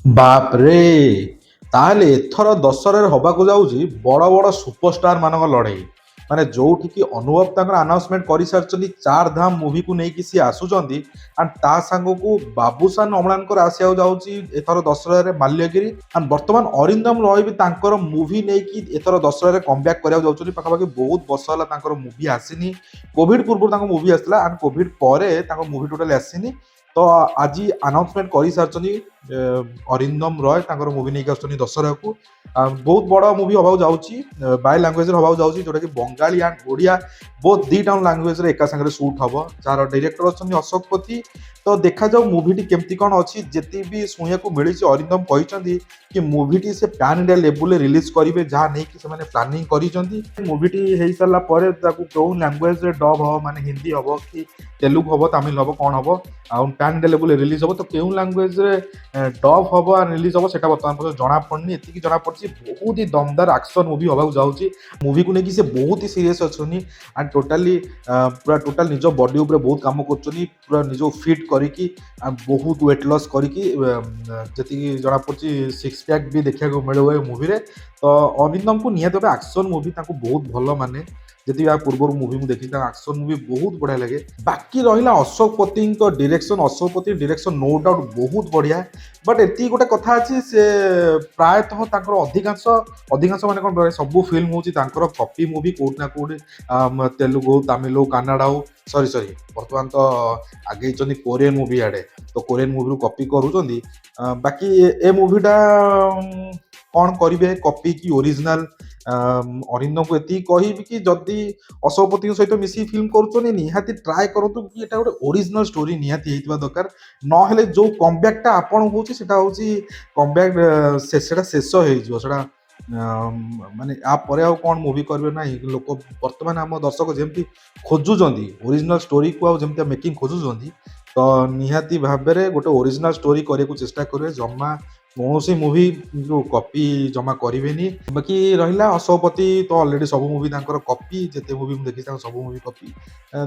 बाप रे ताहले एथर दशहरा हवाक जाऊँगी बड़ बड़ सुपरस्टार मान लड़ाई माने जोठी कि अनुभव तक अनाउंसमेंट कर सारी चार धाम मूवी को लेकिन सी आसुँच एंड ता सांग को बाबूसान अमलानकर आसिया जाऊँगी एथर दशहरा माल्यगिरी एंड बर्तमान अरिंदम रॉय भी तांकर मूवी नहीं एथर दशहरा कमब्याक करा जाऊँगी पाखापाखि बहुत वर्ष है मूवी आसीनी कोविड पूर्व मूवी आसला एंड कोविड पर मूवी टोटाली आसीनी तो आज अनाउंसमेंट कर सारी अरिंदम रॉय तांकर मूवी नहीं आसुँच दशहरा को बहुत बड़ा मूवी हवा जाऊँगी बाय लांगुएज हवा जाऊँगी जोटा कि Bengali and Odia both the town language एका सागर सुट हम जार डायरेक्टर अच्छा अशोक तो देखा जाऊ मूवी केमती कौन अच्छी जी भी शुणा मिली अरिंदम कहते कि मूवी से पैन इंडिया लेवल रिलीज करेंगे जहाँ नहीं कि से प्लानिंग कर मूवी हो सारा पर कौ लांगुएज डब हम माने हिंदी हम कि तेलुगु हम तमिल हम कौन हम पैन इंडिया लेवल रिलीज हम तो क्यों लांगुएज डब हम रिलीज हम से बर्तमान जना पड़नी एति जना पड़ी बहुत ही दमदार एक्शन मूवी हवा जाऊँगी मूवी को लेकिन से बहुत ही सीरीयस अच्छी एंड टोटाली पूरा टोटाल निज बॉडी उपर बहुत काम कर पूरा निज फिट करके बहुत वेट लॉस करके जी जना पड़ी सिक्स पैक भी देखा मिले मूवी रे तो अरिंदम को निहत एक्शन मूवी बहुत भल माने जी या पूर्व मूवी मुझे देखी एक्शन मूवी बहुत बढ़िया लगे बाकी रहा अशोक पति डायरेक्शन नो डाउट बहुत बढ़िया बट एति गोटे कथा अच्छी से प्रायतः अधिकांश माने कौन सब फिल्म हूँ कॉपी मूवी कोटना कोट तेलुगु तमिल हो कन्नड़ हो सॉरी बर्तमान तो आगे कोरियन मूवी आड़े तो कोरियन मूवी कॉपी करूँ बाकी ए मूवीटा कौन करेंगे कॉपी कि ओरिजिनल अरिंदम को ये कहबी कि जदि अशोकपति सहित मिसी फिल्म कर निहाती ट्राए करूँ कि ये गोटे ओरिजिनल स्टोरी निहाती दरकार ना जो कमब्याकटा आपण हूँ कमब्याक शेष हो माने आप कौन मूवी करेंगे ना लोक बर्तमान आम दर्शक जमी खोजुंट ओरिजिनल स्टोरी को आमती मेकिंग खोजुंट तो निहाती भाव में गोटे ओरिजिनल स्टोरी करने को चेष्टा करेंगे जमा कौन सी मूवी जो कॉपी जमा करेंगे बाकी रहा अशोकपति तो ऑलरेडी सब मूवी कॉपी जिते मूवी देखी सब मूवी कॉपी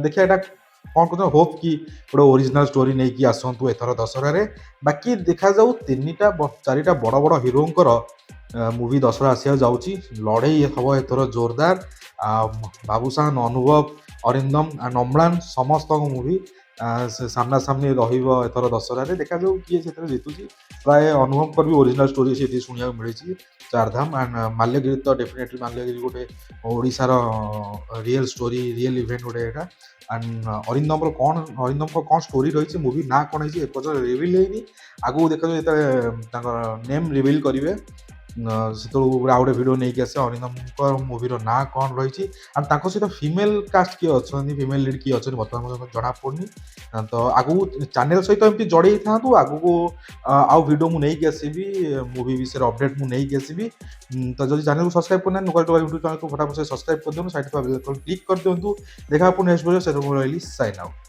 देखिए यहाँ कौन कहते होप कि गोटे ओरिजिनल स्टोरी नहीं कि आसतु एथर दशहरा बाकी देखा जाऊ चारिटा बड़ बड़ हिरोंकर मूवी दशहरा आसिया जाऊँगी लड़ई हम एथर जोरदार बाबूसान अनुभव अरिंदम एंड अम्लान समस्त मूवी सामना सामनी रथर दशहरा देखा जाऊ किए से जीतुची प्राय अनुभव भी ओरिजिनल स्टोरी से शुणा मिली चारधाम एंड माल्यगिरी तो डेफिनेटली माल्यगिरी गोटे ओडिशार रियल स्टोरी रियल इवेंट गोटे यहाँ एंड अरिंदम कौन स्टोरी रही मूवी ना कौन है रिविल होनी आगू देखा जो नेम रिविल करेंगे से गोटे भिड नहीं आसे अरिंदम मूवीर ना कौन रही सहित फीमेल कास्ट किए अच्छा फीमेल लीड किए अच्छा बर्तमान जना पड़नी तो आगू चैनल सहित एमती जड़े था आगू आउ भिड मुझे आसबि मूवी विषय अपडेट मुझे आसबि तो जब चैनल को सब्सक्राइब करना नुकल टोका यूट्यूब चैनल को फटाफट से सब्सक्राइब कर दिखाँ साइड क्लिक कर दिखाँ देखा आपको नेक्स्ट वीडियो से रही साइन आउट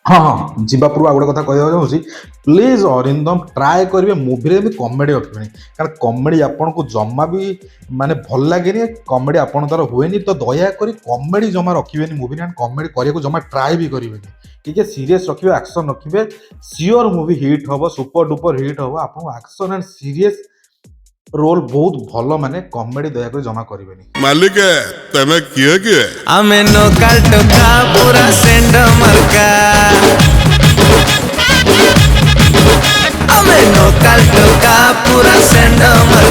हाँ हाँ जीवा पूर्व गोटे कथा कहना चाहूँगी प्लीज अरिंदम ट्राए करेंगे मूवी भी कमेडी रखे कारण कमेडी आपन को जमा भी माने भल लगे कमेडी आपन द्वारा हुए तो दयाकोरी कमेडी जमा रखिए मूवी कमेडी करने जमा ट्राए भी करेंगे ठीक है सीरीयस रखिए एक्शन रखिए सियोर मूवी हिट हम सुपर डुपर हिट हम आप एक्शन एंड सीरीयस रोल बहुत भल माने कमेडी दयाकोरी जमा करेंगे मालिक तमे किए आमे नोकाल टोका पूरा सेंड मरका आमे नोकाल टोका पूरा सेंड मरका